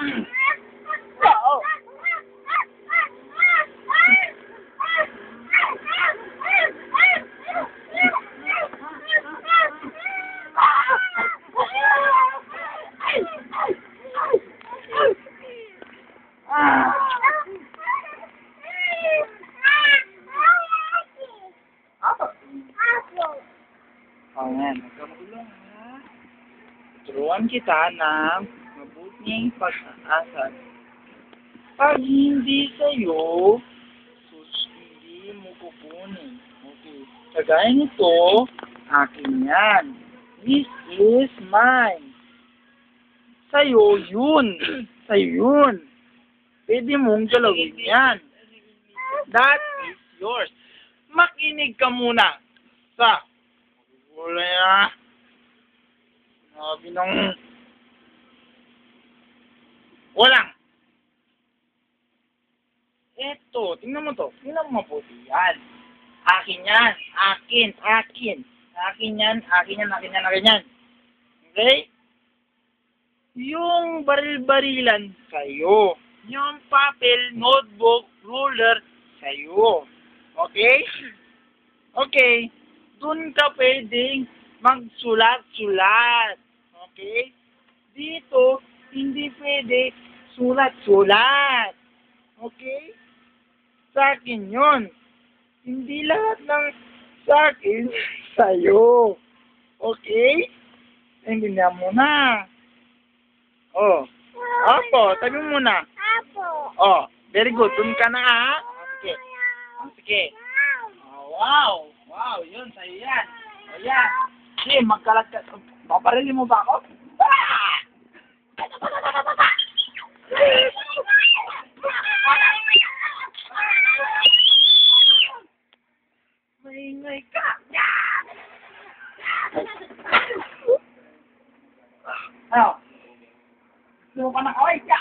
Oo. Ayan, magkamulong ha. Turuan kita ng mabuting pag-asa. Pag hindi sa'yo, hindi mo kukunin. Okay. Kagaya nito, akin yan. This is mine. Sa'yo yun. Sa'yo yun. Pwede mong galawin yan. That is yours. Makinig ka muna sa wala na. Sabi ng walang. Eto, tingnan mo to. Tingnan mo mabuti yan. Akin yan. Akin. Akin. Akin yan. Akin yan. Akin yan. Akin yan. Okay? Yung baril-barilan sa'yo. Yung papel, notebook, ruler sa'yo. Okay? Okay. Doon ka pwedeng magsulat-sulat. Okay? Dito, hindi pwede sulat-sulat. Okay? Sa akin yun. Hindi lahat ng sa akin, sa'yo. Okay? Intindihan mo na. Oh. Apo, sabi mo muna. Apo. Oh, very good. Doon ka na ha. Sige. Sige. Oh, wow. Wow, yun, sa'yo yan. O yan. Sige, magkalat ka. Paparilin mo ba ako? Ah! Maingay ka. Ano? Gusto mo pa ng kaway ka?